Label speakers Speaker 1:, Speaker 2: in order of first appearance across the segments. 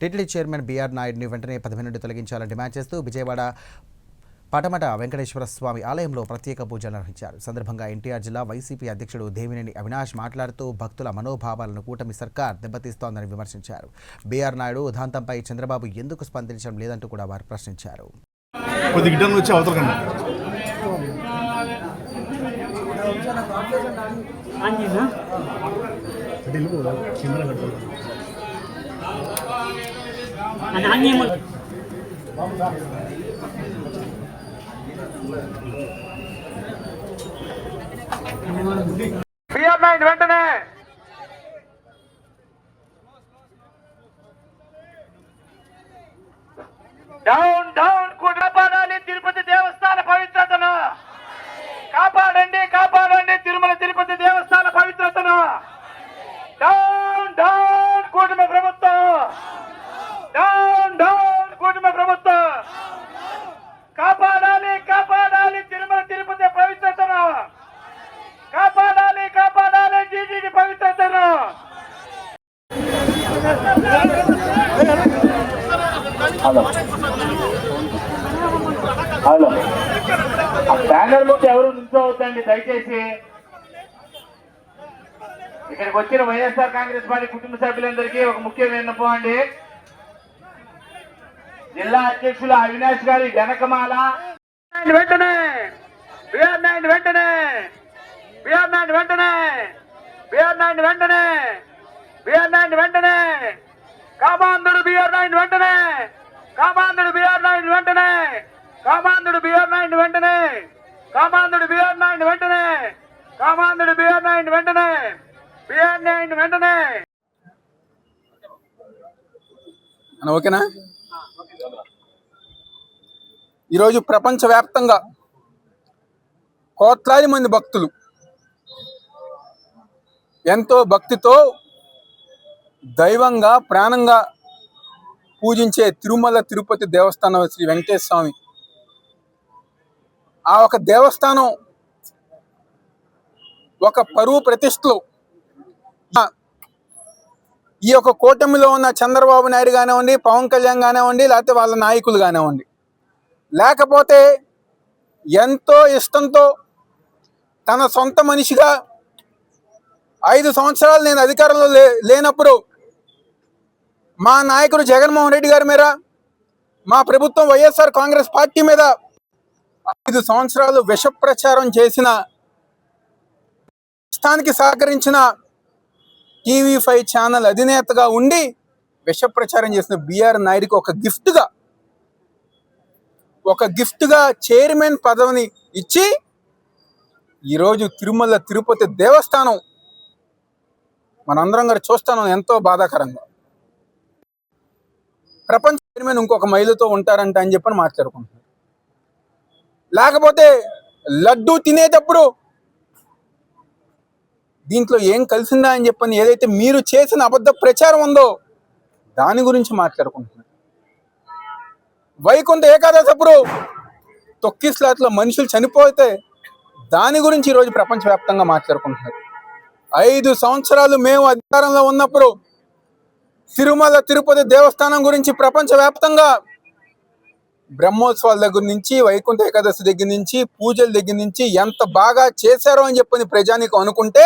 Speaker 1: TTD chairman BR నాయుడిని వెంటనే పదవి నుండి తొలగించాలని డిమాండ్ చేస్తూ విజయవాడ పటమట వెంకటేశ్వర స్వామి ఆలయంలో ప్రత్యేక పూజలు నిర్వహించారు. సందర్భంగా ఎన్టీఆర్ జిల్లా వైసీపీ అధ్యక్షుడు దేవినేని అవినాష్ మాట్లాడుతూ భక్తుల మనోభావాలను కూటమి సర్కార్ దెబ్బతీస్తోందని విమర్శించారు. బీఆర్ నాయుడు ఉదాంతంపై చంద్రబాబు ఎందుకు స్పందించడం లేదంటూ కూడా వారు ప్రశ్నించారు.
Speaker 2: వెంటనే డౌన్ డౌన్ కాపాడాలి తిరుపతి దేవస్థాన పవిత్రతను, కాపాడండి కాపాడండి తిరుమల తిరుపతి దేవస్థాన పవిత్రతను. డౌన్ డౌన్ కూటమి ప్రభుత్వం, డౌన్ డౌన్ కూటమి ప్రభుత్వం, కాపాడాలి కాపాడాలి తిరుమల తిరుపతి పవిత్రతను, కాపాడాలి కాపాడాలి టీటీడీ పవిత్రతను. హలో బ్యానర్ ముందు ఎవరు నిల్చోవద్దండి దయచేసి. ఇక్కడికి వచ్చిన వైఎస్ఆర్ కాంగ్రెస్ పార్టీ కుటుంబ సభ్యులందరికీ ఒక ముఖ్య విన్నపం అండి. జిల్లా అధ్యక్షులు అవినాష్ గారి వెనకమాల వెంటనే బీఆర్ నాయుడు వెంటనే బీఆర్ నాయుడు వెంటనే బీఆర్ నాయుడు వెంటనే బీఆర్ నాయుడు వెంటనే కామాంధుడు బీఆర్ నాయుడు వెంటనే కామాంధుడు బీఆర్ నాయుడు వెంటనే కామాంధుడు బీఆర్ నాయుడు వెంటనే కామాంధుడు బీఆర్ నాయుడు వెంటనే కామాంధుడు బీఆర్ నాయుడు వెంటనే బీఆర్ నాయుడు వెంటనే.
Speaker 3: ఓకేనా? ఈరోజు ప్రపంచవ్యాప్తంగా కోట్లాది మంది భక్తులు ఎంతో భక్తితో దైవంగా ప్రాణంగా పూజించే తిరుమల తిరుపతి దేవస్థానం శ్రీ వెంకటేశ్వర స్వామి, ఆ ఒక దేవస్థానం ఒక పరువు ప్రతిష్టలు ఈ యొక్క కూటమిలో ఉన్న చంద్రబాబు నాయుడు కానివ్వండి, పవన్ కళ్యాణ్ కానివ్వండి, లేకపోతే వాళ్ళ నాయకులు కానివ్వండి, లేకపోతే ఎంతో ఇష్టంతో తన సొంత మనిషిగా 5 సంవత్సరాలు నేను అధికారంలో లేనప్పుడు మా నాయకుడు జగన్మోహన్ రెడ్డి గారి మీద, మా ప్రభుత్వం వైఎస్ఆర్ కాంగ్రెస్ పార్టీ మీద 5 సంవత్సరాలు విష ప్రచారం చేసిన, రాష్ట్రానికి సహకరించిన టీవీ5 ఛానల్ అధినేతగా ఉండి విష ప్రచారం చేసిన బీఆర్ నాయుడికి ఒక గిఫ్ట్గా చైర్మన్ పదవిని ఇచ్చి ఈరోజు తిరుమల తిరుపతి దేవస్థానం మనందరం గారు చూస్తాను ఎంతో బాధాకరంగా. ప్రపంచ చైర్మన్ ఇంకొక మహిళతో ఉంటారంట అని చెప్పని మాట్లాడుకుంటున్నారు. లేకపోతే లడ్డూ తినేటప్పుడు దీంట్లో ఏం కలిసిందా అని చెప్పని ఏదైతే మీరు చేసిన అబద్ధ ప్రచారం ఉందో దాని గురించి మాట్లాడుకుంటున్నారు. వైకుంఠ ఏకాదశి అప్పుడు తొక్కిస్లాట్లో మనుషులు చనిపోతే దాని గురించి ఈరోజు ప్రపంచవ్యాప్తంగా మాట్లాడుకుంటున్నారు. 5 సంవత్సరాలు మేము అధికారంలో ఉన్నప్పుడు తిరుమల తిరుపతి దేవస్థానం గురించి ప్రపంచవ్యాప్తంగా బ్రహ్మోత్సవాల దగ్గర నుంచి, వైకుంఠ ఏకాదశి దగ్గర నుంచి, పూజల దగ్గర నుంచి ఎంత బాగా చేశారో అని చెప్పని ప్రజానికి అనుకుంటే,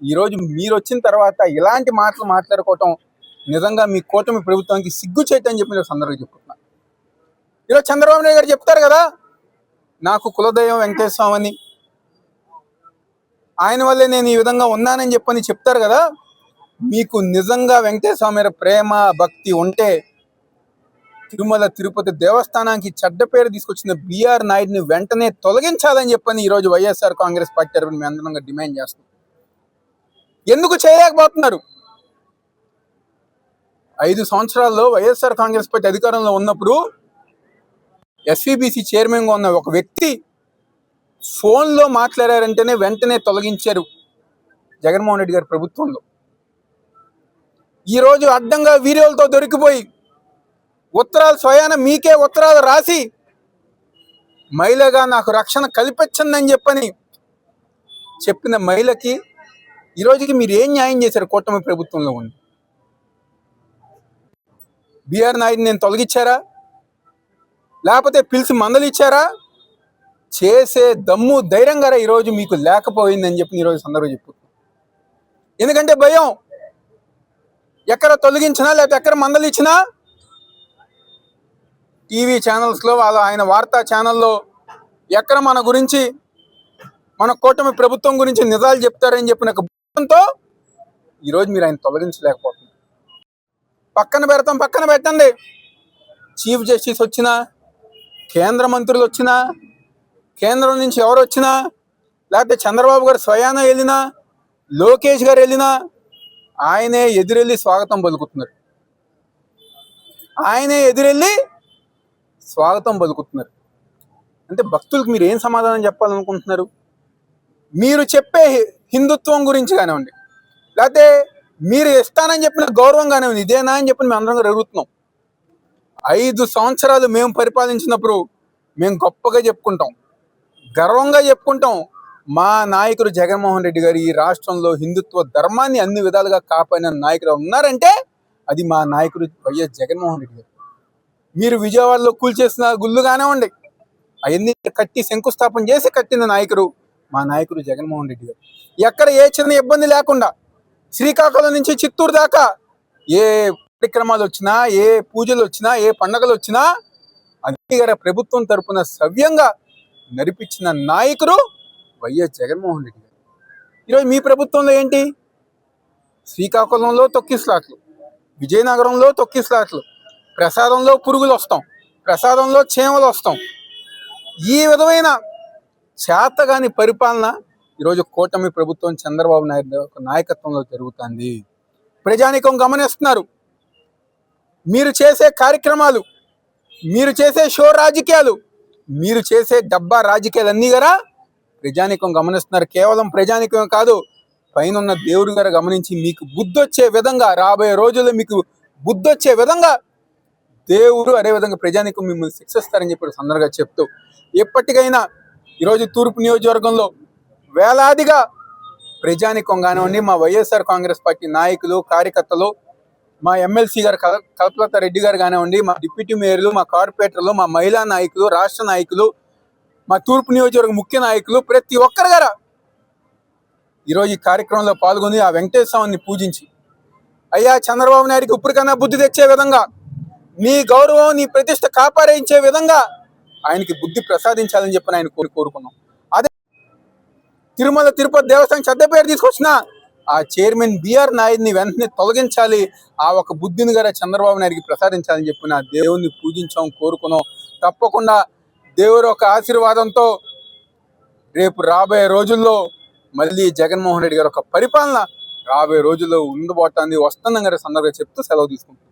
Speaker 3: ఈరోజు మీరు వచ్చిన తర్వాత ఇలాంటి మాటలు మాట్లాడుకోవటం నిజంగా మీ కూటమి ప్రభుత్వానికి సిగ్గు చేయటని చెప్పి నేను సందర్భంగా చెప్పుకుంటున్నాను. ఈరోజు చంద్రబాబు నాయుడు గారు చెప్తారు కదా, నాకు కులదైవం వెంకటేశ్వర స్వామి అని, ఆయన వల్లే నేను ఈ విధంగా ఉన్నానని చెప్పని చెప్తారు కదా. మీకు నిజంగా వెంకటేశ్వర స్వామి మీద ప్రేమ భక్తి ఉంటే తిరుమల తిరుపతి దేవస్థానానికి చెడ్డ పేరు తీసుకొచ్చిన బీఆర్ నాయుడిని వెంటనే తొలగించాలని చెప్పని ఈరోజు వైఎస్ఆర్ కాంగ్రెస్ పార్టీ తరఫున మేము అందరంగా డిమాండ్ చేస్తున్నాం. ఎందుకు చేయలేకపోతున్నారు? 5 సంవత్సరాల్లో వైఎస్ఆర్ కాంగ్రెస్ పార్టీ అధికారంలో ఉన్నప్పుడు ఎస్వీబీసీ చైర్మన్గా ఉన్న ఒక వ్యక్తి ఫోన్లో మాట్లాడారంటేనే వెంటనే తొలగించారు జగన్మోహన్ రెడ్డి గారి ప్రభుత్వంలో. ఈరోజు అడ్డంగా వీడియోలతో దొరికిపోయి ఉత్తరాలు స్వయాన మీకే ఉత్తరాలు రాసి మహిళగా నాకు రక్షణ కల్పించండి చెప్పని చెప్పిన మహిళకి ఈరోజుకి మీరు ఏం న్యాయం చేశారు? కూటమి ప్రభుత్వంలో ఉంది బిఆర్ నాయుడు నేను తొలగించారా, లేకపోతే పిలిచి మందలు ఇచ్చారా? చేసే దమ్ము ధైర్యంగా ఈరోజు మీకు లేకపోయిందని చెప్పి ఈరోజు సందర్భంగా చెప్పుతున్నాను. ఎందుకంటే భయం. ఎక్కడ తొలగించినా లేకపోతే ఎక్కడ మందలు ఇచ్చినా టీవీ ఛానల్స్లో ఆయన వార్తా ఛానల్లో ఎక్కడ మన గురించి, మన కూటమి ప్రభుత్వం గురించి నిజాలు చెప్తారని చెప్పిన భయంతో ఈరోజు మీరు ఆయన తొలగించలేకపోతున్నారు. పక్కన పెట్టండి. చీఫ్ జస్టిస్ వచ్చినా, కేంద్ర మంత్రులు వచ్చినా, కేంద్రం నుంచి ఎవరు వచ్చినా, లేకపోతే చంద్రబాబు గారు స్వయాన వెళ్ళినా, లోకేష్ గారు వెళ్ళినా ఆయనే ఎదురెళ్ళి స్వాగతం పలుకుతున్నారు. అంటే భక్తులకు మీరు ఏం సమాధానం చెప్పాలనుకుంటున్నారు? మీరు చెప్పే హిందుత్వం గురించి కానివ్వండి, లేకపోతే మీరు ఇస్తానని చెప్పిన గౌరవం కానివ్వండి, ఇదేనా అని చెప్పి మేము అందరం అడుగుతున్నాం. 5 సంవత్సరాలు మేము పరిపాలించినప్పుడు మేము గొప్పగా చెప్పుకుంటాం, గర్వంగా చెప్పుకుంటాం. మా నాయకుడు జగన్మోహన్ రెడ్డి గారు ఈ రాష్ట్రంలో హిందుత్వ ధర్మాన్ని అన్ని విధాలుగా కాపాడిన నాయకుడు ఉన్నారంటే అది మా నాయకుడు వైఎస్ జగన్మోహన్ రెడ్డి గారు. మీరు విజయవాడలో కూల్చేసిన గుళ్ళు కానివ్వండి, అవన్నీ కట్టి శంకుస్థాపన చేసి కట్టిన నాయకుడు మా నాయకుడు జగన్మోహన్ రెడ్డి గారు. ఎక్కడ ఏ చిన్న ఇబ్బంది లేకుండా శ్రీకాకుళం నుంచి చిత్తూరు దాకా ఏ కార్యక్రమాలు వచ్చినా, ఏ పూజలు వచ్చినా, ఏ పండగలు వచ్చినా అన్ని గారి ప్రభుత్వం తరపున సవ్యంగా నడిపించిన నాయకుడు వైఎస్ జగన్మోహన్ రెడ్డి గారు. ఈరోజు మీ ప్రభుత్వంలో ఏంటి? శ్రీకాకుళంలో తొక్కిస్లాట్లు, విజయనగరంలో తొక్కిస్లాట్లు, ప్రసాదంలో పురుగులు వస్తాం, ప్రసాదంలో చీమలు వస్తాం. ఈ విధమైన చేతగాని పరిపాలన ఈరోజు కూటమి ప్రభుత్వం చంద్రబాబు నాయుడు నాయకత్వంలో జరుగుతుంది. ప్రజానీకం గమనిస్తున్నారు. మీరు చేసే కార్యక్రమాలు, మీరు చేసే షో రాజకీయాలు, మీరు చేసే డబ్బా రాజకీయాలన్నీ గారా ప్రజానీకం గమనిస్తున్నారు. కేవలం ప్రజానీకం కాదు, పైన ఉన్న దేవుడు గారు గమనించి మీకు బుద్ధొచ్చే విధంగా, రాబోయే రోజుల్లో మీకు బుద్ధొచ్చే విధంగా దేవుడు అదేవిధంగా ప్రజానీకం మిమ్మల్ని శిక్షిస్తారని చెప్పి సందర్భంగా చెప్తూ, ఎప్పటికైనా ఈరోజు తూర్పు నియోజకవర్గంలో వేలాదిగా ప్రజానీకం కానివ్వండి, మా వైఎస్ఆర్ కాంగ్రెస్ పార్టీ నాయకులు, కార్యకర్తలు, మా ఎమ్మెల్సీ గారు కల్పలత రెడ్డి గారు కానివ్వండి, మా డిప్యూటీ మేయర్లు, మా కార్పొరేటర్లు, మా మహిళా నాయకులు, రాష్ట్ర నాయకులు, మా తూర్పు నియోజకవర్గ ముఖ్య నాయకులు, ప్రతి ఒక్కరు గారా ఈరోజు ఈ కార్యక్రమంలో పాల్గొని ఆ వెంకటేశ్వర స్వామిని పూజించి, అయ్యా చంద్రబాబు నాయుడికి ఇప్పటికైనా బుద్ధి తెచ్చే విధంగా, నీ గౌరవం, నీ ప్రతిష్ట కాపాడించే విధంగా ఆయనకి బుద్ధి ప్రసాదించాలని చెప్పి ఆయన కోరుకున్నాం. అదే తిరుమల తిరుపతి దేవస్థానం చెడ్డ పేరు తీసుకొచ్చిన ఆ చైర్మన్ బిఆర్ నాయుడిని వెంటనే తొలగించాలి, ఆ ఒక బుద్ధిని గారు చంద్రబాబు నాయుడికి ప్రసాదించాలని చెప్పిన దేవుణ్ణి పూజించాం, కోరుకున్నాం. తప్పకుండా దేవుడు ఒక ఆశీర్వాదంతో రేపు రాబోయే రోజుల్లో మళ్ళీ జగన్మోహన్ రెడ్డి గారు ఒక పరిపాలన రాబోయే రోజుల్లో ఉండబోతుంది, వస్తుందని గారి సందర్భంగా చెప్తూ సెలవు తీసుకుంటాం.